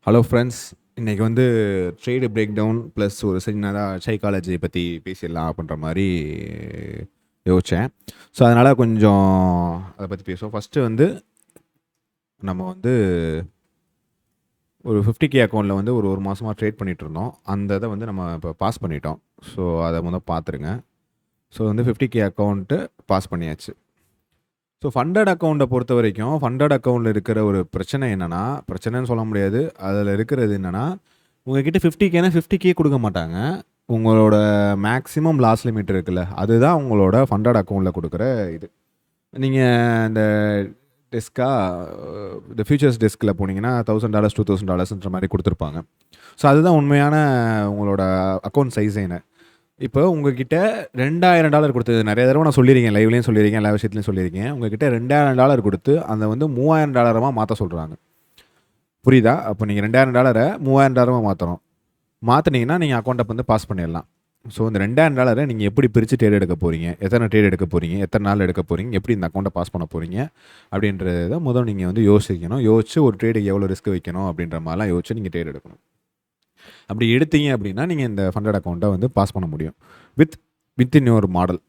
Hello friends, இன்றைக்கி வந்து trade break down plus ஒரு சின்னதாக சைக்காலஜி பற்றி பேசிடலாம் அப்படின்ற மாதிரி யோசித்தேன். ஸோ அதனால் கொஞ்சம் அதை பற்றி பேசுவோம். ஃபஸ்ட்டு வந்து நம்ம வந்து ஒரு 50K அக்கௌண்ட்டில் வந்து ஒரு மாதமாக ட்ரேட் பண்ணிகிட்டு இருந்தோம். அந்த இதை வந்து நம்ம இப்போ பாஸ் பண்ணிட்டோம். ஸோ அதை பார்த்துருங்க. ஸோ வந்து 50K அக்கௌண்ட்டு பாஸ் பண்ணியாச்சு. ஸோ ஃபண்டட் அக்கௌண்ட்டை பொறுத்த வரைக்கும் ஃபண்டட் அக்கௌண்ட்டில் இருக்கிற ஒரு பிரச்சனை என்னென்னா, பிரச்சனைன்னு சொல்ல முடியாது, அதில் இருக்கிறது என்னென்னா, உங்கள்கிட்ட 50Kனா 50K கொடுக்க மாட்டாங்க. உங்களோட மேக்ஸிமம் லாஸ் லிமிட் இருக்குல்ல, அதுதான் உங்களோட ஃபண்டட் அக்கௌண்ட்டில் கொடுக்குற இது. நீங்கள் இந்த இந்த ஃபியூச்சர்ஸ் டெஸ்கில் போனீங்கன்னா $1000 $2000ன்ற மாதிரி கொடுத்துருப்பாங்க. ஸோ அதுதான் உண்மையான உங்களோட அக்கௌண்ட் சைஸேன்னு. இப்போ உங்ககிட்ட $2000 கொடுத்து நிறைய தடவை நான் சொல்லியிருக்கேன், லைவ்லேயும் சொல்லியிருக்கேன், எல்லா விஷயத்துலையும் சொல்லியிருக்கேன். உங்ககிட்ட $2000 கொடுத்து அந்த வந்து $3000 மாற்ற சொல்கிறாங்க. புரியுதா? அப்போ நீங்கள் $2000 $3000 மாற்றணும். மாற்றினீங்கன்னா நீங்கள் அக்கௌண்ட்டை வந்து பாஸ் பண்ணிடலாம். ஸோ இந்த $2000 நீங்கள் எப்படி பிரித்து ட்ரேட் எடுக்க போகிறீங்க, எத்தனை ட்ரேட் எடுக்க போகிறீங்க, எத்தனை நாள் எடுக்க போகிறீங்க, எப்படி இந்த அக்கௌண்ட்டை பாஸ் பண்ண போகிறீங்க அப்படின்றத முதல் நீங்கள் வந்து யோசிக்கணும். யோசிச்சு ஒரு ட்ரேடுக்கு எவ்வளோ ரிஸ்க் வைக்கணும் அப்படின்ற மாதிரிலாம் யோசிச்சு நீங்கள் ட்ரேட் எடுக்கணும். அப்படி எடுத்தீங்க அப்படின்னா நீங்கள் இந்த ஃபண்டட் அக்கௌண்ட்டை வந்து பாஸ் பண்ண முடியும் within your model.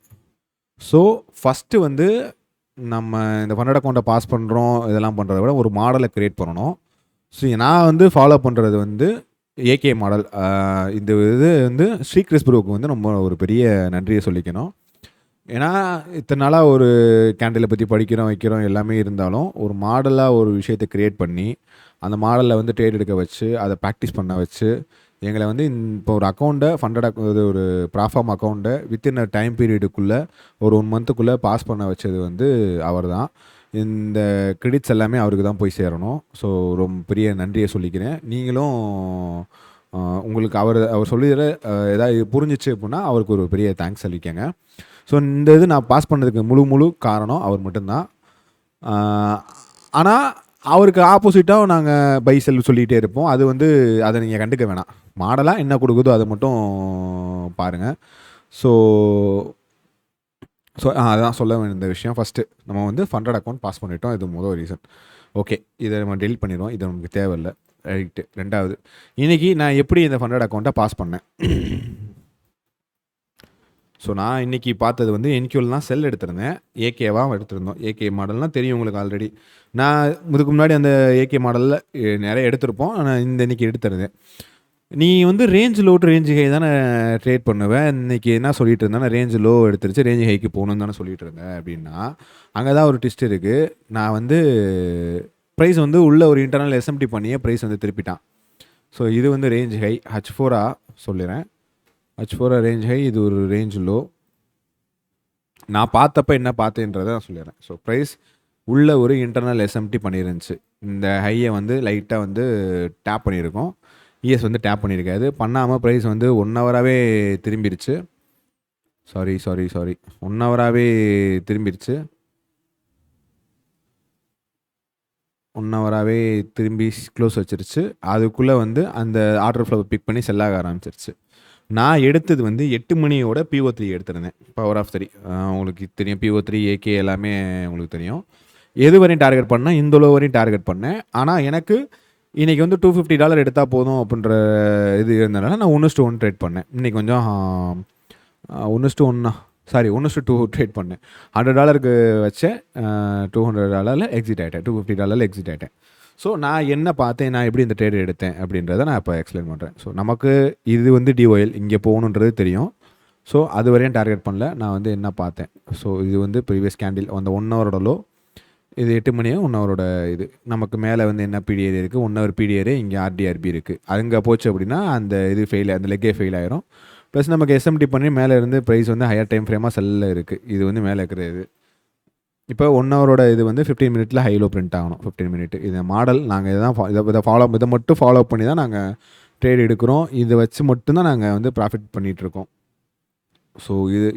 So first வந்து நம்ம இந்த ஃபண்டட் அக்கௌண்ட்டை பாஸ் பண்ணுறோம், இதெல்லாம் பண்ணுறத விட ஒரு மாடலை க்ரியேட் பண்ணணும். ஸோ நான் வந்து ஃபாலோ பண்ணுறது வந்து ஏகே மாடல். இந்த இது வந்து ஸ்ரீகிறிஸ் ப்ரோவுக்கு வந்து நம்ம ஒரு பெரிய நன்றியை சொல்லிக்கணும். ஏன்னா இத்தனை நாளாக ஒரு கேண்டிலை பற்றி படிக்கிறோம் வைக்கிறோம் எல்லாமே இருந்தாலும் ஒரு மாடலாக ஒரு விஷயத்தை க்ரியேட் பண்ணி அந்த மாடலில் வந்து ட்ரேட் எடுக்க வச்சு அதை ப்ராக்டிஸ் பண்ண வச்சு எங்களை வந்து இப்போ ஒரு அக்கௌண்ட்டை ஃபண்டட் ஒரு ப்ராஃபார்ம் அக்கௌண்ட்டை வித்தின் டைம் பீரியடுக்குள்ளே ஒரு 1 மந்த்துக்குள்ளே பாஸ் பண்ண வச்சது வந்து அவர் தான். இந்த கிரெடிட்ஸ் எல்லாமே அவருக்கு தான் போய் சேரணும். ஸோ ரொம்ப பெரிய நன்றியை சொல்லிக்கிறேன். நீங்களும் உங்களுக்கு அவர் சொல்லிடுற ஏதாவது புரிஞ்சிச்சு அப்படின்னா அவருக்கு ஒரு பெரிய தேங்க்ஸ் சொல்லிக்கங்க. ஸோ இந்த இது நான் பாஸ் பண்ணதுக்கு முழு காரணம் அவர் மட்டும்தான். ஆனால் அவருக்கு ஆப்போசிட்டாக நாங்கள் பை செல் சொல்லிகிட்டே இருப்போம். அது வந்து அதை நீங்கள் கண்டுக்க வேணாம். மாடலாக என்ன கொடுக்குதோ அதை மட்டும் பாருங்கள். ஸோ அதான் சொல்ல வேண்டிய விஷயம். ஃபஸ்ட்டு நம்ம வந்து ஃபண்டட் அக்கௌண்ட் பாஸ் பண்ணிட்டோம், இது முதல் ரீசன். ஓகே, இதை நம்ம டெலிட் பண்ணிடுவோம், இது நமக்கு தேவையில்லை. ரைட்டு. ரெண்டாவது, இன்றைக்கி நான் எப்படி இந்த ஃபண்டட் அக்கௌண்ட்டை பாஸ் பண்ணேன். ஸோ நான் இன்றைக்கி பார்த்தது வந்து என்கியூவில் தான் செல் எடுத்திருந்தேன், ஏகேவாக எடுத்திருந்தோம். ஏகே மாடல்னால் தெரியும் உங்களுக்கு ஆல்ரெடி. நான் இதுக்கு முன்னாடி அந்த ஏகே மாடலில் நிறைய எடுத்திருப்போம். ஆனால் இன்றைக்கி எடுத்திருந்தேன். நீ வந்து range low to range high தானே ட்ரேட் பண்ணுவேன். இன்றைக்கி என்ன சொல்லிட்டு இருந்தேன், ரேஞ்ச் லோ எடுத்துருச்சு, ரேஞ்ச் ஹைக்கு போகணுன்னு தானே சொல்லிட்டு இருந்தேன் அப்படின்னா, அங்கே தான் ஒரு ட்விஸ்ட் இருக்குது. நான் வந்து ப்ரைஸ் வந்து உள்ள ஒரு இன்டர்னல் எஸ்எம்டி பண்ணியே ப்ரைஸ் வந்து திருப்பிட்டான். ஸோ இது வந்து ரேஞ்ச் ஹை H4 சொல்லிடுறேன். H4 ரேஞ்ச் ஹை, இது ஒரு ரேஞ்ச் லோ. நான் பார்த்தப்ப என்ன பார்த்தேன்றதை நான் சொல்லிடுறேன். ஸோ ப்ரைஸ் உள்ள ஒரு இன்டர்னல் எஸ்எம்டி பண்ணியிருந்துச்சு. இந்த ஹையை வந்து லைட்டாக வந்து டேப் பண்ணியிருக்கோம். இஎஸ் வந்து டேப் பண்ணியிருக்காது. பண்ணாமல் ப்ரைஸ் வந்து 1 ஹவராகவே திரும்பிடுச்சு. சாரி 1 ஹவராகவே திரும்பிடுச்சு. 1 ஹவராகவே திரும்பி க்ளோஸ் வச்சிருச்சு. அதுக்குள்ளே வந்து அந்த ஆர்டர் ஃப்ளோ பிக் பண்ணி செல்லாக ஆரம்பிச்சிருச்சு. நான் எடுத்தது வந்து 8 மணியோட PO3 எடுத்திருந்தேன். பவர் ஆஃப் 3 உங்களுக்கு தெரியும். PO3 ஏகே எல்லாமே உங்களுக்கு தெரியும். எது வரையும் டார்கெட் பண்ணால் இந்த லோ வரையும் டார்கெட் பண்ணேன். ஆனால் எனக்கு இன்றைக்கி வந்து $250 எடுத்தால் போதும் அப்படின்ற இது இருந்ததுனால நான் 1:1 ட்ரேட் பண்ணேன். இன்றைக்கி கொஞ்சம் 1:2 ட்ரேட் பண்ணேன். $100 வச்சேன், $200 எக்ஸிட் ஆகிட்டேன், $250 எக்ஸிட் ஆகிட்டேன். ஸோ நான் என்ன பார்த்தேன், நான் எப்படி இந்த ட்ரேட் எடுத்தேன் அப்படின்றத நான் இப்போ எக்ஸ்பிளைன் பண்ணுறேன். ஸோ நமக்கு இது வந்து டிஒஎல் இங்கே போகணுன்றது தெரியும். ஸோ அது வரையும் டார்கெட் பண்ணல. நான் வந்து என்ன பார்த்தேன், ஸோ இது வந்து ப்ரீவியஸ் கேண்டில் அந்த 1 ஹவரோட லோ, இது 8 மணியும் 1 ஹவரோட இது. நமக்கு மேலே வந்து என்ன பிடிஏரி இருக்குது, 1 ஹவர் பிடிஏரி, இங்கே ஆர்டிஆர்பி இருக்குது. அங்கே போச்சு அப்படின்னா அந்த இது அந்த லெக்கே ஃபெயில் ஆயிரும். ப்ளஸ் நமக்கு எஸ்எம்டி பண்ணி மேலே இருந்து ப்ரைஸ் வந்து ஹையர் டைம் ஃப்ரேமாக செல்லில் இருக்குது. இது வந்து மேலே இருக்கிறது. இப்போ 1 ஹவரோட இது வந்து 15 மினிட்டில் ஹை லோ பிரிண்ட் ஆகணும். 15 மினிட் இந்த மாடல் நாங்கள் இதை மட்டும் ஃபாலோ பண்ணி தான் நாங்கள் ட்ரேட் எடுக்கிறோம். இதை வச்சு மட்டும்தான் நாங்கள் வந்து ப்ராஃபிட் பண்ணிகிட்ருக்கோம். ஸோ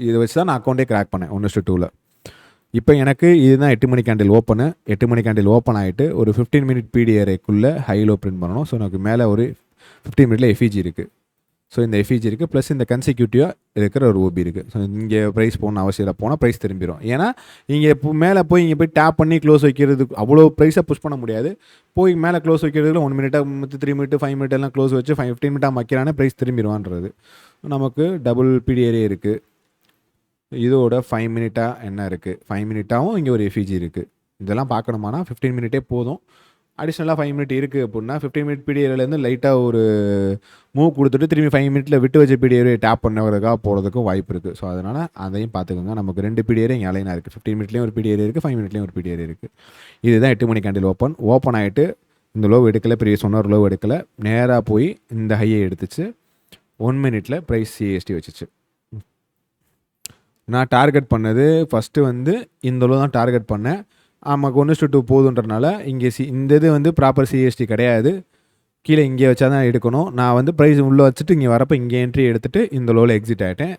இதை வச்சு தான் நான் அக்கௌண்ட்டே கிராக் பண்ணேன் 1:2. இப்போ எனக்கு இதுதான் 8 மணி கேண்டில் ஓப்பனு. 8 மணி கேண்டில் ஓப்பன் ஆகிட்டு ஒரு 15 மினிட் பிடிஏக்குள்ளே ஹை லோ பிரிண்ட் பண்ணணும். ஸோ எனக்கு மேலே ஒரு 15 மினிட்ல எஃபிஜி இருக்குது. ஸோ இந்த எஃபிஜி இருக்குது, ப்ளஸ் இந்த கன்சிக்யூட்டிவாக இருக்கிற ஒரு ஓபி இருக்குது. ஸோ இங்கே ப்ரைஸ் போகணும் அவசியம் இல்லை, போனால் ப்ரைஸ் திரும்பிடும். ஏன்னா இங்கே இப்போ மேலே போய் இங்கே போய் டேப் பண்ணி க்ளோஸ் வைக்கிறதுக்கு அவ்வளோ ப்ரைஸை புஷ் பண்ண முடியாது. போய் மேலே க்ளோஸ் வைக்கிறதுல 1 மினிட்டாக 3 மினிட் 5 மினிட் எல்லாம் க்ளோஸ் வச்சு 15 மினிட்டாக வைக்கிறானே ப்ரைஸ் திரும்பிடுவான்றது. நமக்கு டபுள் பிடிஏரே இருக்குது. இதோட 5 மினிட்டாக என்ன இருக்குது, 5 மினிட்டாகவும் இங்கே ஒரு எஃபிஜி இருக்குது. இதெல்லாம் பார்க்கணுமானா 15 மினிட்டே போதும். அடிஷ்னலாக 5 மினிட் இருக்குது அப்படின்னா 15 மினிட் பிடிஏலேருந்து லைட்டாக ஒரு மூவ் கொடுத்துட்டு திரும்பி 5 மினிட்டில் விட்டு வச்ச பிடிஏரே டேப் பண்ணுறதுக்காக போகிறதுக்கும் வாய்ப்பு இருக்குது. ஸோ அதனால் அதையும் பார்த்துக்கோங்க. நமக்கு 2 பிடிஏரே இங்கே அலைனாக இருக்குது. 15 மினிட்லேயும் ஒரு பிடிஏரே இருக்குது, 5 மினிட்லேயும் ஒரு பிடிஏரே இருக்குது. இதுதான் 8 மணி கேண்டில் ஓப்பன் ஆகிட்டு இந்த லோவ் எடுக்கலை, ப்ரீவியஸ் ஒன் ஹவர் லோவ் எடுக்கலை, நேராக போய் இந்த ஹையை எடுத்துச்சு. 1 மினிட்டில் ப்ரைஸ் சிஎஸ்டி வச்சுச்சு. நான் டார்கெட் பண்ணது ஃபஸ்ட்டு வந்து இந்த லோ தான் டார்கெட் பண்ணேன். நமக்கு 1:2 போதுன்றனால இங்கே இந்த இது வந்து ப்ராப்பர் சிஎஸ்டி கிடையாது, கீழே இங்கே வச்சா தான் எடுக்கணும். நான் வந்து ப்ரைஸ் உள்ளே வச்சுட்டு இங்கே வரப்போ இங்கே என்ட்ரி எடுத்துகிட்டு இந்த லோவில் எக்ஸிட் ஆகிட்டேன்.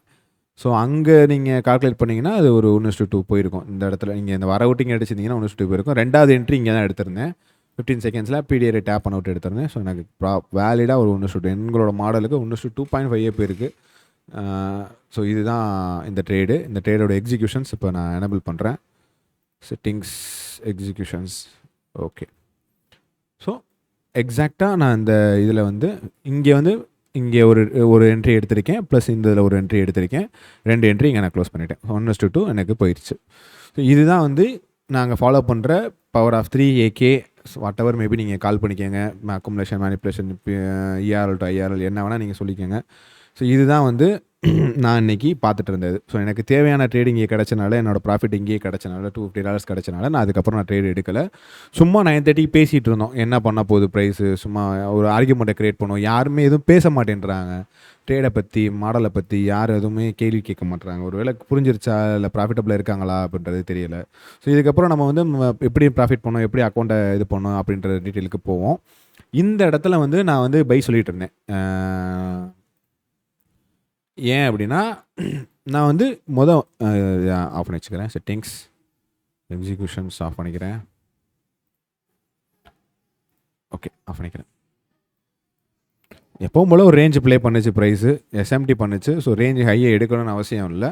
ஸோ அங்கே நீங்கள் கால்குலேட் பண்ணிங்கன்னா அது ஒரு 1:2 போயிருக்கும். இந்த இடத்துல நீங்கள் இந்த வர அவுட்டிங் அடிச்சிருந்தீங்கன்னா 1:2 போயிருக்கும். 2வது என்ட்ரி இங்கே தான் எடுத்திருந்தேன். 15 செகண்ட்ஸில் பிடிஏ டேப் பண்ண விட்டு எடுத்திருந்தேன். ஸோ எனக்கு வேலிடாக ஒரு 1:2 எங்களோட மாடலுக்கு 1:2.5 போயிருக்கு. ஸோ இதுதான் இந்த ட்ரேடு. இந்த ட்ரேடோட எக்ஸிக்யூஷன்ஸ் இப்போ நான் எனபிள் பண்ணுறேன். Settings, executions, okay. ஸோ எக்ஸாக்டாக நான் இந்த இதில் வந்து இங்கே ஒரு என்ட்ரி எடுத்திருக்கேன், ப்ளஸ் இந்த இதில் ஒரு என்ட்ரி எடுத்திருக்கேன். 2 என்ட்ரி இங்கே நான் க்ளோஸ் பண்ணிட்டேன். 1:2 எனக்கு போயிடுச்சு. ஸோ இதுதான் வந்து நாங்கள் ஃபாலோ பண்ணுற power of 3 AK whatever maybe நீங்கள் கால் பண்ணிக்கோங்க. Accumulation, manipulation, ERL to IRL என்ன வேணால் நீங்கள் சொல்லிக்கோங்க. ஸோ இதுதான் வந்து நான் இன்றைக்கி பார்த்துட்டு இருந்தது. ஸோ எனக்கு தேவையான ட்ரேடிங் இங்கே கிடச்சனால, என்னோடய ப்ராஃபிட் இங்கேயே கிடச்சனால, $250 கிடச்சனால நான் அதுக்கப்புறம் நான் ட்ரேட் எடுக்கலை. சும்மா 9:30 பேசிகிட்டு இருந்தோம், என்ன பண்ண போகுது ப்ரைஸு, சும்மா ஒரு ஆர்கியூமெண்ட்டை க்ரியேட் பண்ணுவோம். யாருமே எதுவும் பேச மாட்டேன்றாங்க. ட்ரேடை பற்றி, மாடலை பற்றி யார் எதுவுமே கேள்வி கேட்க மாட்டுறாங்க. ஒரு வேளை புரிஞ்சிருச்சா இல்லை ப்ராஃபிட்டபிளாக இருக்காங்களா அப்படின்றது தெரியலை. ஸோ இதுக்கப்புறம் நம்ம வந்து எப்படி ப்ராஃபிட் பண்ணோம், எப்படி அக்கௌண்ட்டை இது பண்ணோம் அப்படின்ற டீட்டெயிலுக்கு போவோம். இந்த இடத்துல வந்து நான் வந்து பை சொல்லிகிட்டு இருந்தேன். ஏன் அப்படின்னா நான் வந்து ஆஃப் பண்ணி வச்சுக்கிறேன். செட்டிங்ஸ், எக்ஸிக்யூஷன்ஸ் ஆஃப் பண்ணிக்கிறேன். ஓகே, ஆஃப் பண்ணிக்கிறேன். எப்பவும் போல் ஒரு ரேஞ்சு ப்ளே பண்ணுச்சு ப்ரைஸு, எஸ்எம்டி பண்ணுச்சு. ஸோ ரேஞ்சு ஹையை எடுக்கணும்னு அவசியம் இல்லை.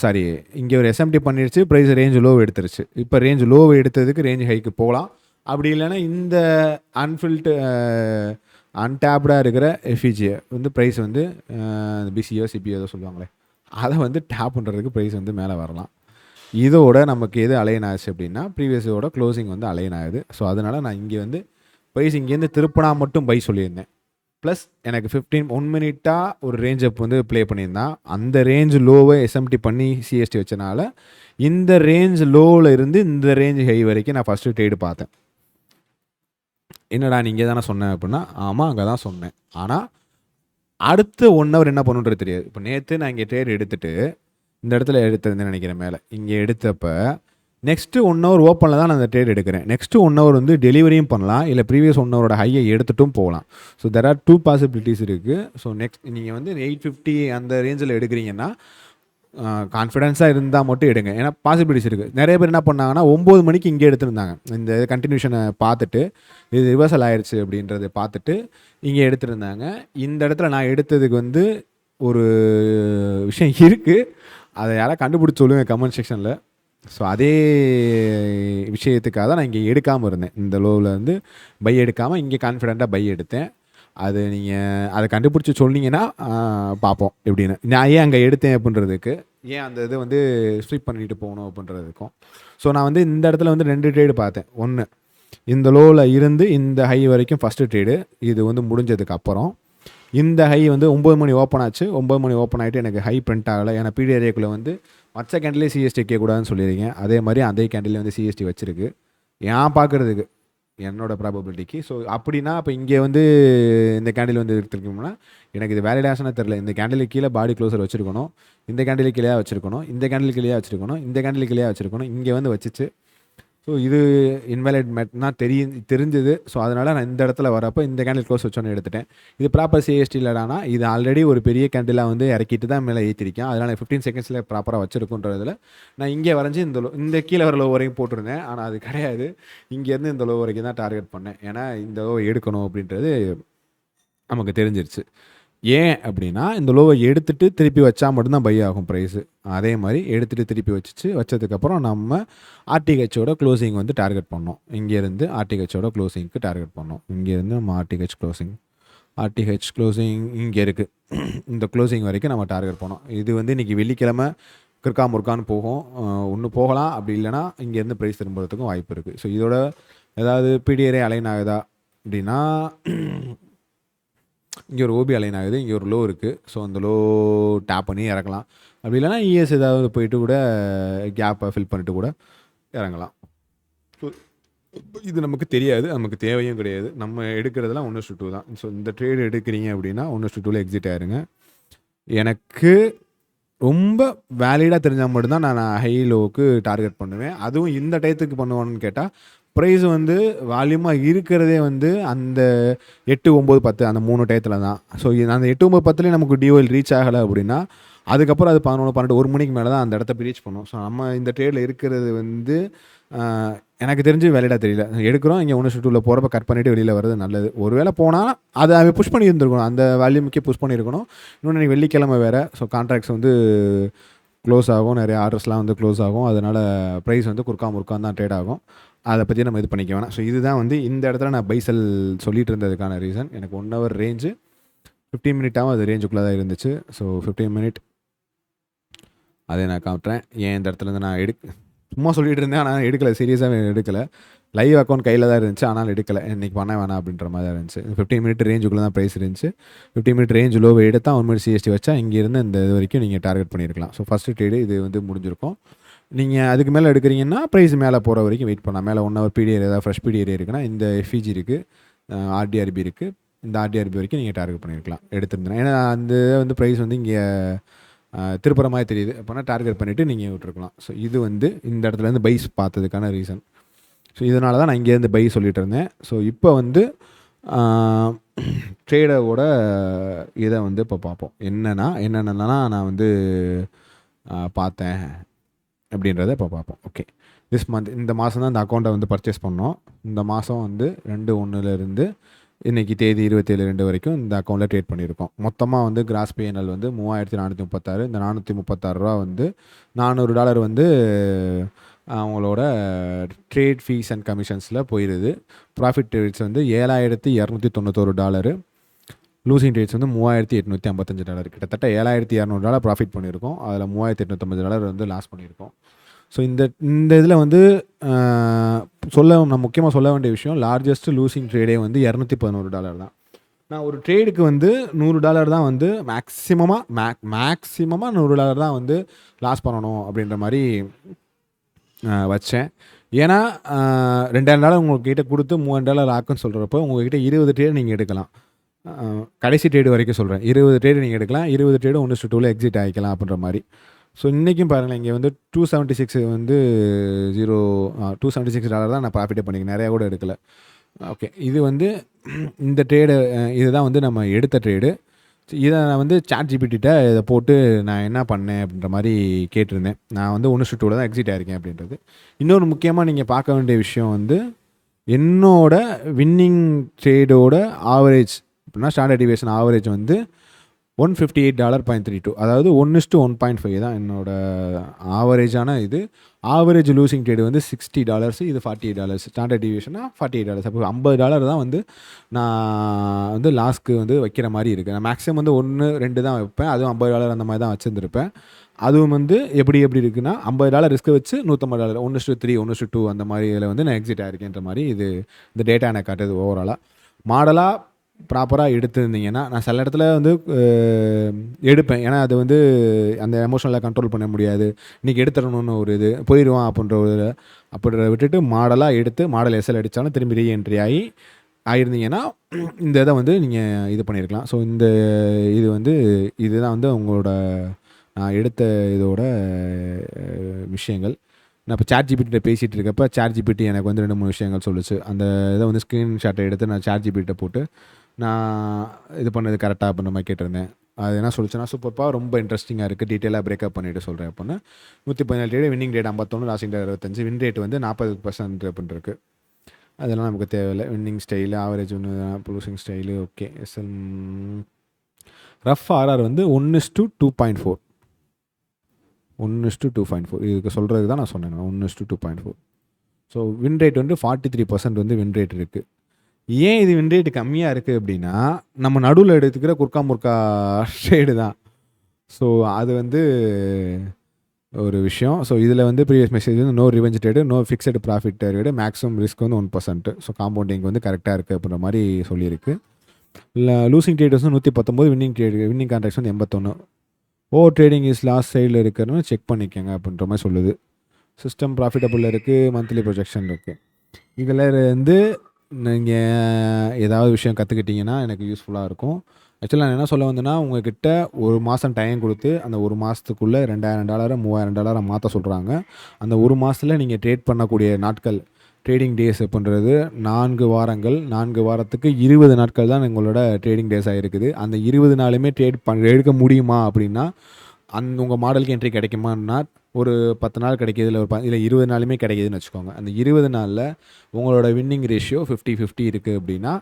சாரி, இங்கே ஒரு எஸ்எம்டி பண்ணிடுச்சு, ப்ரைஸ் ரேஞ்சு லோவை எடுத்துருச்சு. இப்போ ரேஞ்சு லோவை எடுத்ததுக்கு ரேஞ்சு ஹைக்கு போகலாம். அப்படி இல்லைன்னா இந்த அன்டேப்டாக இருக்கிற எஃபிஜியை வந்து ப்ரைஸ் வந்து பிசிஓ சிபிஓ ஏதோ சொல்லுவாங்களே, அதை வந்து டேப் பண்ணுறதுக்கு ப்ரைஸ் வந்து மேலே வரலாம். இதோட நமக்கு எது அலைன் ஆச்சு அப்படின்னா ப்ரீவியஸோட க்ளோசிங் வந்து அலைன் ஆகுது. ஸோ அதனால் நான் இங்கே வந்து ப்ரைஸ் இங்கேருந்து திருப்பினா மட்டும் பை சொல்லியிருந்தேன். ப்ளஸ் எனக்கு 1 மினிட்டாக ஒரு ரேஞ்ச் அப் வந்து ப்ளே பண்ணியிருந்தான். அந்த ரேஞ்ச் லோவை எஸ்எம்டி பண்ணி சிஎஸ்டி வச்சனால இந்த ரேஞ்ச் லோவில் இருந்து இந்த ரேஞ்ச் ஹை வரைக்கும் நான் ஃபஸ்ட்டு ட்ரேடு பார்த்தேன். என்னடா நீங்கள் தானே சொன்னேன் அப்படின்னா, ஆமாம் அங்கே தான் சொன்னேன். ஆனால் அடுத்த 1 ஹவர் என்ன பண்ணுன்றது தெரியாது. இப்போ நேற்று நான் இங்கே ட்ரேட் எடுத்துகிட்டு இந்த இடத்துல எடுத்திருந்தேன்னு நினைக்கிறேன். மேலே இங்கே எடுத்தப்போ நெக்ஸ்ட்டு 1 ஹவர் ஓப்பனில் தான் நான் அந்த ட்ரேட் எடுக்கிறேன். நெக்ஸ்ட்டு 1 ஹவர் வந்து டெலிவரியும் பண்ணலாம், இல்லை ப்ரீவியஸ் 1 ஹவரோட ஹையை எடுத்துட்டும் போகலாம். ஸோ தெர் ஆர் 2 பாசிபிலிட்டிஸ் இருக்குது. ஸோ நெக்ஸ்ட் நீங்கள் வந்து 850 அந்த ரேஞ்சில் எடுக்கிறீங்கன்னா கான்ஃபிடென்ஸாக இருந்தால் மட்டும் எடுங்க. ஏன்னா பாசிபிலிட்டிஸ் இருக்குது. நிறைய பேர் என்ன பண்ணாங்கன்னா 9 மணிக்கு இங்கே எடுத்துருந்தாங்க. இந்த கண்டினியூஷனை பார்த்துட்டு இது ரிவர்சல் ஆயிடுச்சு அப்படின்றத பார்த்துட்டு இங்கே எடுத்துருந்தாங்க. இந்த இடத்துல நான் எடுத்ததுக்கு வந்து ஒரு விஷயம் இருக்குது, அதை யாராவது கண்டுபிடிச்சி சொல்லுவேன் கமெண்ட் செக்ஷனில். ஸோ அதே விஷயத்துக்காக தான் நான் இங்கே எடுக்காமல் இருந்தேன். இந்த லோவில் வந்து பை எடுக்காமல் இங்கே கான்ஃபிடெண்ட்டாக பை எடுத்தேன். அது நீங்கள் அதை கண்டுபிடிச்சி சொன்னீங்கன்னா பார்ப்போம் எப்படின்னு. நான் ஏன் அங்கே எடுத்தேன் அப்படின்றதுக்கு, ஏன் அந்த இது வந்து ஸ்ட்ரிப் பண்ணிட்டு போகணும் அப்படின்றதுக்கும். ஸோ நான் வந்து இந்த இடத்துல வந்து 2 ட்ரேடு பார்த்தேன். ஒன்று, இந்த லோவில் இருந்து இந்த ஹை வரைக்கும் ஃபஸ்ட்டு ட்ரேடு, இது வந்து முடிஞ்சதுக்கு அப்புறம் இந்த ஹை வந்து 9 மணி ஓப்பன் ஆச்சு. 9 மணி ஓப்பன் ஆகிட்டு எனக்கு ஹை பிரிண்ட் ஆகலை. ஏன்னா பிடிஏரியாக்குள்ளே வந்து மற்ற கேண்டிலே சிஎஸ்டி வைக்கக்கூடாதுன்னு சொல்லியிருக்கேன். அதே மாதிரி அதே கேண்டிலே வந்து சிஎஸ்டி வச்சுருக்கு ஏன் பார்க்குறதுக்கு என்னோட ப்ராபபிலிட்டிக்கு. ஸோ அப்படின்னா இப்போ இங்கே வந்து இந்த கேண்டில் வந்து எடுத்துருக்கோம்னா எனக்கு இது வேலிடேஷனாக தெரில. இந்த கேண்டிலுக்கு கீழே பாடி க்ளோசர் வச்சுருக்கணும், இந்த கேண்டிலுக்கு கீழே வச்சுருக்கணும், இந்த கேண்டிலுக்கு கீழே வச்சுருக்கணும், இந்த கேண்டிலுக்கு கீழே வச்சுருக்கணும், இங்கே வந்து வச்சுச்சு. ஸோ இது இன்வேலிட் மேட்னா தெரிஞ்சது. ஸோ அதனால் நான் இந்த இடத்துல வரப்போ இந்த கேண்டில் க்ளோஸ் வச்சோன்னு எடுத்துட்டேன். இது ப்ராப்பர் சிஎஸ்டி இல்லைடானா இது ஆல்ரெடி ஒரு பெரிய கேண்டிலாக வந்து இறக்கிட்டு தான் மேலே ஏற்றிருக்கேன். அதனால் 15 செகண்ட்ஸில் ப்ராப்பராக வச்சுருக்குன்றதில் நான் இங்கே வரைஞ்சி இந்த கீழே வர லோ வரைக்கும் போட்டிருந்தேன். ஆனால் அது கிடையாது, இங்கேருந்து இந்த லோ வரைக்கும் தான் டார்கெட் பண்ணேன். ஏன்னா இந்த லோ எடுக்கணும் அப்படின்றது நமக்கு தெரிஞ்சிருச்சு. ஏன் அப்படின்னா, இந்த லோவை எடுத்துட்டு திருப்பி வச்சா மட்டும் தான் பை ஆகும் ப்ரைஸு. அதே மாரி எடுத்துட்டு திருப்பி வச்சதுக்கப்புறம் நம்ம ஆர்டிஹெச்சோட க்ளோசிங் வந்து டார்கெட் பண்ணோம். இங்கேருந்து ஆர்டிஹெச்சோட க்ளோசிங்க்கு டார்கெட் பண்ணோம். இங்கேருந்து நம்ம ஆர்டிஹெச் க்ளோசிங் இங்கே இருக்குது. இந்த க்ளோசிங் வரைக்கும் நம்ம டார்கெட் பண்ணோம். இது வந்து இன்றைக்கி வெள்ளிக்கிழமை கிறுக்கா முறுக்கான்னு போகும். ஒன்று போகலாம், அப்படி இல்லைனா இங்கேருந்து ப்ரைஸ் திரும்புறதுக்கும் வாய்ப்பு இருக்குது. ஸோ இதோட ஏதாவது பிடிஆரே அலைன் ஆகுதா அப்படின்னா, இங்கே ஒரு ஓபி அலைன் ஆகுது, இங்கே ஒரு லோ இருக்குது. ஸோ அந்த லோ டேப் பண்ணி இறக்கலாம். அப்படி இல்லைனா இஎஸ் ஏதாவது போயிட்டு கூட கேப்பை ஃபில் பண்ணிட்டு கூட இறங்கலாம். ஸோ இது நமக்கு தெரியாது, நமக்கு தேவையும் கிடையாது. நம்ம எடுக்கிறதுலாம் 1:2 தான். ஸோ இந்த ட்ரேடு எடுக்கிறீங்க அப்படின்னா 1:2ல் எக்ஸிட் ஆயிருங்க. எனக்கு ரொம்ப வேலிடாக தெரிஞ்சால் மட்டும்தான் நான் ஹை லோவுக்கு டார்கெட் பண்ணுவேன். அதுவும் இந்த டயத்துக்கு பண்ணுவான்னு கேட்டால், ப்ரைஸ் வந்து வால்யூமாக இருக்கிறதே வந்து அந்த 8, 9, 10 அந்த 3 டயத்தில் தான். ஸோ அந்த 8, 9, 10லேயே நமக்கு டிஓஎல் ரீச் ஆகலை அப்படின்னா, அதுக்கப்புறம் அது 11, 12, 1 மணிக்கு மேலே தான் அந்த இடத்த ரீச் பண்ணும். ஸோ நம்ம இந்த ட்ரேடில் இருக்கிறது வந்து எனக்கு தெரிஞ்சு வேலிடாக தெரியல. எடுக்கிறோம், இங்கே 1:2ல் போகிறப்ப கட் பண்ணிவிட்டு வெளியில் வர்றது நல்லது. ஒரு வேளை போனால் அதை அவன் புஷ் பண்ணி இருந்திருக்கணும், அந்த வேல்யூமுக்கே புஷ் பண்ணியிருக்கணும். இன்னொன்று இன்றைக்கி வெள்ளிக்கிழமை வேறு. ஸோ கான்ட்ராக்ட்ஸ் வந்து க்ளோஸ் ஆகும், நிறைய ஆர்டர்ஸ்லாம் வந்து க்ளோஸ் ஆகும். அதனால் ப்ரைஸ் வந்து முறுக்கான் தான் ட்ரேட் ஆகும். அதை பற்றி நம்ம இது பண்ணிக்க வேணாம். ஸோ இதுதான் வந்து இந்த இடத்துல நான் பைசல் சொல்லிட்டு இருந்ததுக்கான ரீசன். எனக்கு 1 ஹவர் ரேஞ்சு 15 மினிட்டாகவும் அது ரேஞ்சுக்குள்ளே தான் இருந்துச்சு. ஸோ 15 மினிட் அதை நான் காட்டுறேன். ஏன் இந்த இடத்துலேருந்து நான் சும்மா சொல்லிட்டு இருந்தேன், ஆனால் எடுக்கலை, சீரியஸாக எடுக்கலை. லைவ் அக்கௌண்ட் கையில் தான் இருந்துச்சு, ஆனால் எடுக்கலை. இன்றைக்கி பண்ண வேணாம் அப்படின்ற மாதிரி தான் இருந்துச்சு. 15 மினிட் ரேஞ்சுக்குள்ளே தான் ப்ரைஸ் இருந்துச்சு. 15 மினிட் ரேஞ்ச் லோவை எடுத்தால் 1 மினிட் சிஎஸ்டி வச்சா இங்கேருந்து இந்த இது வரைக்கும் நீங்கள் டார்கெட் பண்ணியிருக்கலாம். ஸோ ஃபஸ்ட்டு ட்ரேடு இது வந்து முடிஞ்சிருக்கும். நீங்கள் அதுக்கு மேலே எடுக்கிறீங்கன்னா ப்ரைஸ் மேலே போகிற வரைக்கும் வெயிட் பண்ணலாம். மேலே 1 ஹவர் பிடிஆர் ஏதாவது ஃப்ரெஷ் பிடிஆர் இருக்குன்னா, இந்த எஃப்இஜி இருக்குது, ஆர்டிஆர்பி இருக்குது, இந்த ஆர்டிஆர்பி வரைக்கும் நீங்கள் டார்கெட் பண்ணியிருக்கலாம் எடுத்துருந்தேன். ஏன்னா அந்த வந்து ப்ரைஸ் வந்து இங்கே திருப்புற மாதிரி தெரியுது அப்படின்னா டார்கெட் பண்ணிவிட்டு நீங்கள் விட்டுருக்கலாம். ஸோ இது வந்து இந்த இடத்துலேருந்து பைஸ் பார்த்ததுக்கான ரீசன். ஸோ இதனால தான் நான் இங்கேருந்து பை சொல்லிட்டு இருந்தேன். ஸோ இப்போ வந்து ட்ரேடோட இதை வந்து இப்போ பார்ப்போம். என்னென்னலாம் நான் வந்து பார்த்தேன் அப்படின்றத இப்போ பார்ப்போம். ஓகே, திஸ் மந்த் இந்த மாதம் தான் இந்த அக்கௌண்ட்டை வந்து பர்ச்சேஸ் பண்ணோம். இந்த மாதம் வந்து 2/1 இன்றைக்கி தேதி 27/2 வரைக்கும் இந்த அக்கௌண்ட்டில் ட்ரேட் பண்ணியிருக்கோம். மொத்தமாக வந்து கிராஸ் பிஎன்எல் வந்து 3436. இந்த 436 ரூபா வந்து $400 வந்து அவங்களோட ட்ரேட் ஃபீஸ் அண்ட் கமிஷன்ஸில் போயிடுது. ப்ராஃபிட் ரேட்ஸ் வந்து $7291. லூசிங் ரேட்ஸ் வந்து $3855. கிட்டத்தட்ட $7200 ப்ராஃபிட் பண்ணியிருக்கோம். அதில் $3850 வந்து லாஸ் பண்ணியிருக்கோம். ஸோ இந்த இதில் வந்து நான் முக்கியமாக சொல்ல வேண்டிய விஷயம், லார்ஜஸ்ட் லூசிங் ட்ரேடே வந்து $211 தான். நான் ஒரு ட்ரேடுக்கு வந்து $100 தான் வந்து மேக்ஸிமமாக $100 தான் வந்து லாஸ் பண்ணணும் அப்படின்ற மாதிரி வச்சேன். ஏன்னா $2000 உங்கள்கிட்ட கொடுத்து $3000 ஆக்குன்னு சொல்கிறப்போ உங்கள்கிட்ட 20 ட்ரேடு நீங்கள் எடுக்கலாம். கடைசி ட்ரேடு வரைக்கும் சொல்கிறேன், 20 ட்ரேடு நீங்கள் எடுக்கலாம். 20 ட்ரேடு 1:2ல் எக்ஸிட் ஆகிக்கலாம் அப்படின்ற மாதிரி. ஸோ இன்றைக்கும் பாருங்களேன், இங்கே வந்து 276 வந்து $276 தான் நான் ப்ராஃபிட்டே பண்ணிக்கிறேன், நிறையா கூட எடுக்கலை. ஓகே, இது வந்து இந்த ட்ரேடு இதுதான் வந்து நம்ம எடுத்த ட்ரேடு. இதை நான் வந்து ChatGPT இதை போட்டு நான் என்ன பண்ணேன் அப்படின்ற மாதிரி கேட்டிருந்தேன். நான் வந்து 1:2ல் தான் எக்ஸிட் ஆகிருக்கேன் அப்படின்றது. இன்னொரு முக்கியமாக நீங்கள் பார்க்க வேண்டிய விஷயம் வந்து, என்னோட வின்னிங் ட்ரேடோட ஆவரேஜ் அப்படின்னா ஸ்டாண்டர்ட் டிவியேஷன் ஆவரேஜ் வந்து $158.32. அதாவது 1:1.5 தான் என்னோட ஆவரேஜான இது. ஆவரேஜ் லூசிங் ட்ரேடு வந்து $60, இது $48. ஸ்டாண்டர்ட் டிவியேஷனா $48. அப்போ $50 தான் வந்து நான் வந்து லாஸ்க்கு வந்து வைக்கிற மாதிரி இருக்குது. நான் மேக்ஸிமம் வந்து 1, 2 தான் வைப்பேன். அதுவும் $50 அந்த மாதிரி தான் வச்சுருந்துருப்பேன். அதுவும் வந்து எப்படி இருக்குன்னா, $50 ரிஸ்க் வச்சு $150, 1:3, 1:2 அந்த மாதிரி இதில் வந்து நான் எக்ஸிட் ஆகிருக்கேன்ற மாதிரி இந்த டேட்டா எனக்கு காட்டுது. ஓவராலாக மாடலாக ப்ராப்பராக எடுத்திருந்தீங்கன்னா, நான் சில இடத்துல வந்து எடுப்பேன். ஏன்னா அது வந்து அந்த எமோஷனலாக கண்ட்ரோல் பண்ண முடியாது. இன்றைக்கி எடுத்துடணும்னு ஒரு இது போயிடுவான் அப்படின்ற விட்டுட்டு மாடலாக எடுத்து மாடல் எஸ்எல் அடித்தாலும் திரும்பி ரீஎன்ட்ரி ஆகியிருந்தீங்கன்னா இந்த இதை வந்து நீங்கள் இது பண்ணியிருக்கலாம். ஸோ இது வந்து இதுதான் வந்து உங்களோட நான் எடுத்த இதோட விஷயங்கள். நான் இப்போ ChatGPT பேசிகிட்டு இருக்கப்போ ChatGPT எனக்கு வந்து 2-3 விஷயங்கள் சொல்லுச்சு. அந்த இதை வந்து ஸ்க்ரீன்ஷாட்டை எடுத்து நான் ChatGPT போட்டு நான் இது பண்ணது கரெக்டாக அப்படின்ற மாதிரி கேட்டிருந்தேன். அது என்ன சொல்லிச்சுன்னா, சூப்பர்ப்பா, ரொம்ப இன்ட்ரெஸ்டிங்காக இருக்குது, டீட்டெயிலாக பிரேக்கப் பண்ணிவிட்டு சொல்கிறேன் அப்படின்னு. 117 trade, winning rate 51, lasting rate 65, win rate வந்து 40% அப்படின்னு இருக்குது. அதெல்லாம் நமக்கு தேவையில்லை. வின்னிங் ஸ்டைலு, ஆவரேஜ் ஒன்று, லூசிங் ஸ்டைலு, ஓகே. எஸ்எல் ரஃப் ஆர்ஆர் வந்து 1:2.4. 1:2.4 இதுக்கு சொல்கிறதுக்கு தான் நான் சொன்னேன். 1:2.4. ஸோ வின் ரேட் வந்து 43% வந்து வின் ரேட் இருக்குது. ஏன் இது வின் ரேட் கம்மியாக இருக்குது அப்படின்னா, நம்ம நடுவில் எடுத்துக்கிற குர்கா முர்கா ட்ரேடு தான். ஸோ அது வந்து ஒரு விஷயம். ஸோ இதில் வந்து ப்ரீவியஸ் மெசேஜ் வந்து no revenge trade, no fixed profit trade, maximum risk வந்து 1%. ஸோ காம்பவுண்டிங் வந்து கரெக்டாக இருக்குது அப்படின்ற மாதிரி சொல்லியிருக்கு. இல்லை லூசிங் ட்ரேட் வந்து 119, வின்னிங் கான்ட்ராக்ட்ஸ் வந்து 81. ஓவர் ட்ரேடிங் இஸ் லாஸ்ட் சைடில் இருக்கிறன்னு செக் பண்ணிக்கோங்க அப்படின்ற மாதிரி சொல்லுது. சிஸ்டம் ப்ராஃபிட்டபுள் இருக்குது, மந்த்லி ப்ரொஜெக்ஷன் இருக்குது. இதில் வந்து நீங்கள் ஏதாவது விஷயம் கற்றுக்கிட்டிங்கன்னா எனக்கு யூஸ்ஃபுல்லாக இருக்கும். ஆக்சுவலாக நான் என்ன சொல்ல வந்தேன்னா, உங்கள்கிட்ட ஒரு மாதம் டைம் கொடுத்து அந்த ஒரு மாதத்துக்குள்ளே $2,000 $3,000 மாற்ற சொல்கிறாங்க. அந்த ஒரு மாதத்தில் நீங்கள் ட்ரேட் பண்ணக்கூடிய நாட்கள், ட்ரேடிங் டேஸ் அப்படின்றது 4 வாரங்கள். 4 வாரத்துக்கு 20 நாட்கள் தான் எங்களோட ட்ரேடிங் டேஸாக இருக்குது. அந்த 20 நாளுமே எடுக்க முடியுமா அப்படின்னா, உங்கள் மாடலுக்கு என்ட்ரி கிடைக்குமான்னா ஒரு 10 நாள் கிடைக்கிது, இல்லை 20 நாளுமே கிடைக்கிதுன்னு வச்சுக்கோங்க. அந்த 20 நாளில் உங்களோட வின்னிங் ரேஷியோ 50-50 இருக்குது அப்படின்னா,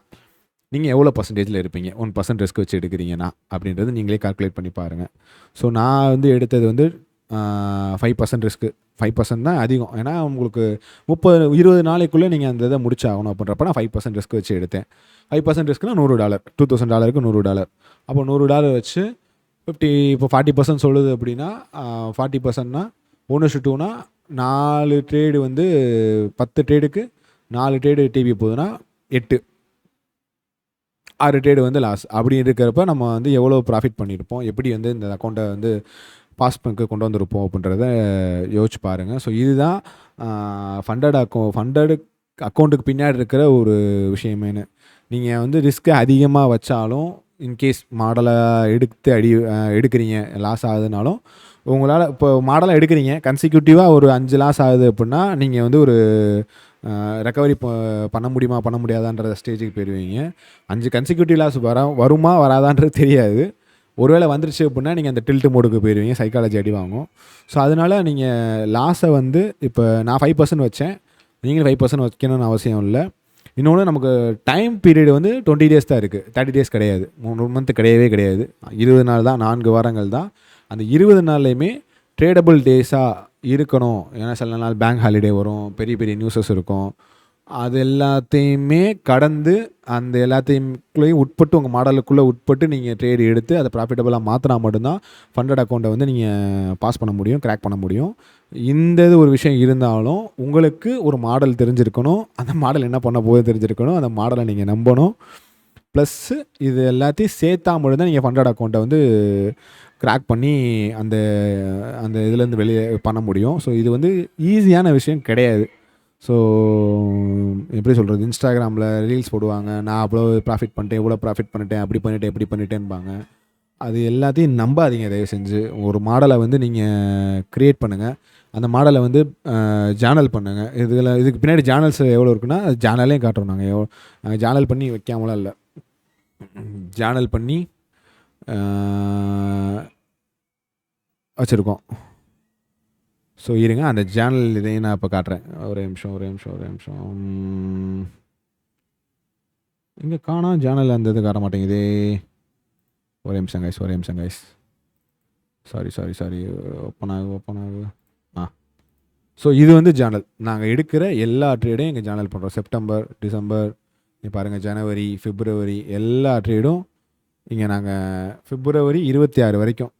நீங்கள் எவ்வளோ பர்சன்டேஜில் இருப்பீங்க 1% ரிஸ்க் வச்சு எடுக்கிறீங்கன்னா அப்படின்றது நீங்களே கால்குலேட் பண்ணி பாருங்கள். ஸோ நான் வந்து எடுத்தது வந்து 5% ரிஸ்க்கு. 5% தான் அதிகம். ஏன்னா உங்களுக்கு 20 நாளைக்குள்ளே நீங்கள் அந்த இதை முடிச்சாகணும் அப்படின்றப்ப நான் 5% ரிஸ்க் வச்சு எடுத்தேன். 5% ரிஸ்க்னா $100, $2,000க்கு $100. அப்போ $100 வச்சு 50, இப்போ 40% சொல்லுது அப்படின்னா 40%னா 1:2னா 4 ட்ரேடு வந்து 10 ட்ரேடுக்கு 4 ட்ரேடு டிவி போகுதுன்னா 8, 6 ட்ரேடு வந்து லாஸ். அப்படி இருக்கிறப்ப நம்ம வந்து எவ்வளோ ப்ராஃபிட் பண்ணியிருப்போம், எப்படி வந்து இந்த அக்கௌண்ட்டை வந்து பாஸ் பண்ணி கொண்டு வந்திருப்போம் அப்படின்றத யோசிச்சு பாருங்கள். ஸோ இதுதான் ஃபண்டட் அக்கௌண்ட்டுக்கு பின்னாடி இருக்கிற ஒரு விஷயமேனு. நீங்கள் வந்து ரிஸ்க்கு அதிகமாக வச்சாலும், இன்கேஸ் மாடலை எடுக்கிறீங்க லாஸ் ஆகுதுனாலும், உங்களால் இப்போ மாடலை எடுக்கிறீங்க கன்சிக்யூட்டிவாக ஒரு 5 லாஸ் ஆகுது அப்படின்னா, நீங்கள் வந்து ஒரு ரெக்கவரி பண்ண முடியாதான்ற ஸ்டேஜுக்கு போயிடுவீங்க. 5 கன்சிக்யூட்டிவ் லாஸ் வருமா வராதான்றது தெரியாது. ஒருவேளை வந்துருச்சு அப்படின்னா நீங்கள் அந்த டில்ட் மோடுக்கு போயிடுவீங்க, சைக்காலஜி அடி வாங்கும். ஸோ அதனால் நீங்கள் லாஸை வந்து இப்போ நான் 5% வச்சேன், நீங்களும் 5% வைக்கணும்னு அவசியம் இல்லை. இன்னொன்று, நமக்கு டைம் பீரியட் வந்து 20 டேஸ் தான் இருக்குது, 30 டேஸ் கிடையாது, 3 மந்த் கிடையவே கிடையாது. 20 நாள் தான், 4 வாரங்கள் தான். அந்த 20 நாள்லையுமே ட்ரேடபிள் டேஸாக இருக்கணும். ஏன்னா சில நாள் பேங்க் ஹாலிடே வரும், பெரிய பெரிய நியூஸஸ் இருக்கும். அது எல்லாத்தையுமே கடந்து அந்த எல்லாத்தையும் உட்பட்டு உங்கள் மாடலுக்குள்ளே உட்பட்டு நீங்கள் ட்ரேடு எடுத்து அதை ப்ராஃபிட்டபுளாக மாற்றினா மட்டும்தான் ஃபண்டட் அக்கௌண்ட்டை வந்து நீங்கள் பாஸ் பண்ண முடியும், கிராக் பண்ண முடியும். இந்த இது ஒரு விஷயம் இருந்தாலும் உங்களுக்கு ஒரு மாடல் தெரிஞ்சிருக்கணும், அந்த மாடல் என்ன பண்ண போகுது தெரிஞ்சிருக்கணும், அந்த மாடலை நீங்கள் நம்பணும். ப்ளஸ்ஸு இது எல்லாத்தையும் சேர்த்தா மட்டும்தான் நீங்கள் ஃபண்டட் அக்கௌண்ட்டை வந்து கிராக் பண்ணி அந்த அந்த இதுலேருந்து வெளியே பண்ண முடியும். ஸோ இது வந்து ஈஸியான விஷயம் கிடையாது. ஸோ எப்படி சொல்கிறது, இன்ஸ்டாகிராமில் ரீல்ஸ் போடுவாங்க, நான் அவ்வளோ ப்ராஃபிட் பண்ணிட்டேன், இவ்வளோ ப்ராஃபிட் பண்ணிட்டேன், அப்படி பண்ணிட்டேன் இப்படி பண்ணிட்டேன்பாங்க. அது எல்லாத்தையும் நம்பாதீங்க தயவு செஞ்சு. ஒரு மாடலை வந்து நீங்கள் க்ரியேட் பண்ணுங்கள், அந்த மாடலை வந்து ஜேர்னல் பண்ணுங்கள். இதுக்கு பின்னாடி ஜேர்னல்ஸ் எவ்வளோ இருக்குன்னா, அது ஜேர்னலையும் காட்டுறோம் நாங்கள். நாங்கள் ஜேர்னல் பண்ணி வைக்காமலாம் இல்லை, ஜேர்னல் பண்ணி வச்சுருக்கோம். ஸோ இருங்க, அந்த சேனல் இதையும் நான் இப்போ காட்டுறேன். ஒரே நிமிஷம். இங்கே காணா சேனல் அந்த இது காட்ட மாட்டேங்குது. ஒரே நிமிஷம் கைஸ். சாரி. ஓப்பன் ஆகு. ஸோ இது வந்து சேனல். நாங்கள் எடுக்கிற எல்லா ட்ரேடையும் இங்கே சேனல் பண்ணுறோம். செப்டம்பர், டிசம்பர், பாருங்கள், ஜனவரி, பிப்ரவரி எல்லா ட்ரேடும் இங்கே நாங்கள் பிப்ரவரி 26 வரைக்கும்,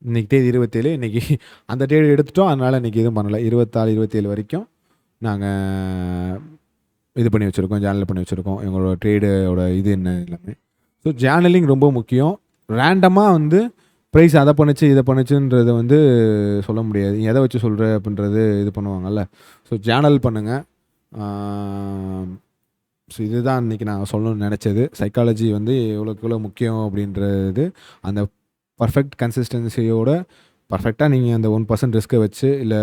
இன்றைக்கி தேதி 27, இன்றைக்கி அந்த ட்ரேடு எடுத்துட்டோம், அதனால் இன்றைக்கி எதுவும் பண்ணலை. 26, 27 வரைக்கும் நாங்கள் இது பண்ணி வச்சுருக்கோம், ஜேர்னல் பண்ணி வச்சுருக்கோம் எங்களோட ட்ரேடோட இது என்ன எல்லாமே. ஸோ ஜேர்னலிங் ரொம்ப முக்கியம். ரேண்டமாக வந்து ப்ரைஸ் அதை பண்ணுச்சு இதை பண்ணுச்சுன்றதை வந்து சொல்ல முடியாது. நீ எதை வச்சு சொல்கிற அப்படின்றது இது பண்ணுவாங்கல்ல. ஸோ ஜேர்னல் பண்ணுங்கள். ஸோ இதுதான் இன்றைக்கி நான் சொல்லணும்னு நினச்சது. சைக்காலஜி வந்து எவ்வளோக்கு எவ்வளோ முக்கியம் அப்படின்றது, அந்த பர்ஃபெக்ட் கன்சிஸ்டன்சியோட பர்ஃபெக்டாக நீங்கள் அந்த 1% ரிஸ்க்கை வச்சு, இல்லை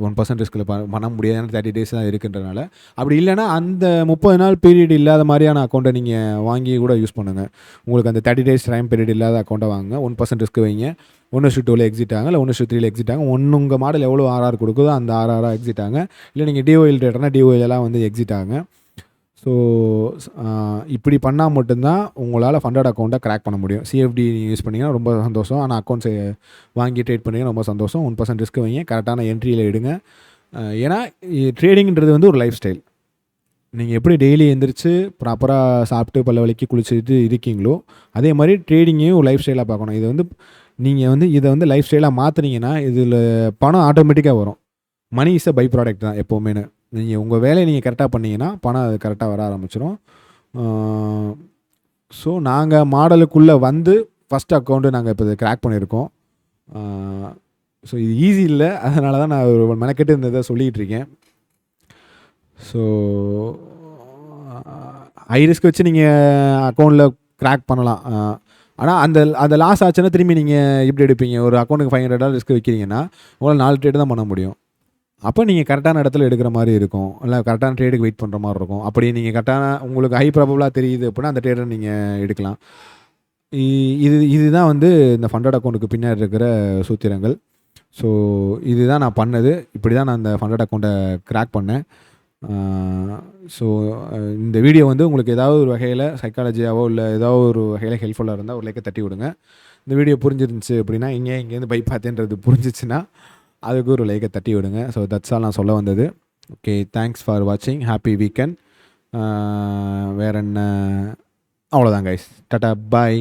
1% ரிஸ்கில் பண்ண முடியாது, 30 டேஸ் தான் இருக்குன்றனால. அப்படி இல்லைனா அந்த 30 நாள் பீரியட் இல்லாத மாதிரியான அக்கௌண்ட்டை நீங்கள் வாங்கி கூட யூஸ் பண்ணுங்கள். உங்களுக்கு அந்த 30 டேஸ் டைம் பீரியட் இல்லாத அக்கௌண்ட்டை வாங்க, 1% ரிஸ்க் வைங்க, 1:2ல் எக்ஸிட் ஆங்க, இல்லை 1:3ல் எக்ஸிட் ஆங்க. உங்கள் மாடல் எவ்வளோ ஆர்ஆர் கொடுக்குதோ அந்த ஆர்ஆராக எக்ஸிட் ஆங்க. இல்லை நீங்கள் டிஓஎல் ட்ரேடர்னா டிஓஎல்லாம் வந்து எக்ஸிட் ஆங்க. ஸோ இப்படி பண்ணால் மட்டும்தான் உங்களால் ஃபண்டட் அக்கௌண்ட்டை கிராக் பண்ண முடியும். சிஎஃப்டி யூஸ் பண்ணிங்கன்னா ரொம்ப சந்தோஷம். ஆனால் அக்கௌண்ட்ஸை வாங்கி ட்ரேட் பண்ணிங்கன்னா ரொம்ப சந்தோஷம். 1% ரிஸ்க் வைங்க, கரெக்டான என்ட்ரியில் எடுங்க. ஏன்னா ட்ரேடிங்கிறது வந்து ஒரு லைஃப் ஸ்டைல். நீங்கள் எப்படி டெய்லி எழுந்திரிச்சு ப்ராப்பராக சாப்பிட்டு பல்ல வலிக்கு குளிச்சுட்டு இருக்கீங்களோ அதே மாதிரி ட்ரேடிங்கையும் ஒரு லைஃப் ஸ்டைலாக பார்க்கணும். இது வந்து நீங்கள் வந்து இதை வந்து லைஃப் ஸ்டைலாக மாற்றுனீங்கன்னா இதில் பணம் ஆட்டோமேட்டிக்காக வரும். Money is a by product தான் எப்போவுமே. நீங்கள் உங்கள் வேலையை நீங்கள் கரெக்டாக பண்ணிங்கன்னா பணம் அது கரெக்டாக வர ஆரம்பிச்சிடும். ஸோ நாங்கள் மாடலுக்குள்ளே வந்து ஃபஸ்ட் அக்கௌண்ட்டு நாங்கள் இப்போ இதை கிராக் பண்ணியிருக்கோம். ஸோ இது ஈஸி இல்லை, அதனால தான் நான் ஒரு மெனக்கெட்டு இந்த இதை சொல்லிகிட்டு இருக்கேன். ஸோ ஹை ரிஸ்க் வச்சு நீங்கள் அக்கௌண்ட்டில் கிராக் பண்ணலாம். ஆனால் அந்த லாஸ் ஆச்சுன்னா திரும்பி நீங்கள் எப்படி எடுப்பீங்க? ஒரு அக்கௌண்ட்டுக்கு $500 ரிஸ்க் வைக்கிறீங்கன்னா உங்களால் 4 ட்ரேடு தான் பண்ண முடியும். அப்போ நீங்கள் கரெக்டான இடத்துல எடுக்கிற மாதிரி இருக்கும், இல்லை கரெக்டான ட்ரேடுக்கு வெயிட் பண்ணுற மாதிரி இருக்கும். அப்படி நீங்கள் கரெக்டான உங்களுக்கு ஹை ப்ராபபிளாக தெரியுது அப்படின்னா அந்த ட்ரேடை நீங்கள் எடுக்கலாம். இதுதான் வந்து இந்த ஃபண்டட் அக்கௌண்ட்டுக்கு பின்னாடி இருக்கிற சூத்திரங்கள். ஸோ இதுதான் நான் பண்ணது. இப்படி தான் நான் அந்த ஃபண்டட் அக்கௌண்ட்டை கிராக் பண்ணேன். ஸோ இந்த வீடியோ வந்து உங்களுக்கு ஏதாவது ஒரு வகையில் சைக்காலஜியாவோ இல்லை ஏதாவது ஒரு வகையில் ஹெல்ப்ஃபுல்லாக இருந்தால் ஒரு லைக்கை தட்டி விடுங்க. இந்த வீடியோ புரிஞ்சிருந்துச்சு அப்படின்னா இங்கேருந்து பை பார்த்தேன்றது புரிஞ்சிச்சுன்னா அதுக்கு ஒரு லைக்கை தட்டி விடுங்க. ஸோ தட்ஸ் ஆல் நான் சொல்ல வந்தது. ஓகே, தேங்க்ஸ் ஃபார் வாட்சிங். Happy weekend. வேற என்ன, அவ்வளோதான் கைஸ். டாடா, பாய்.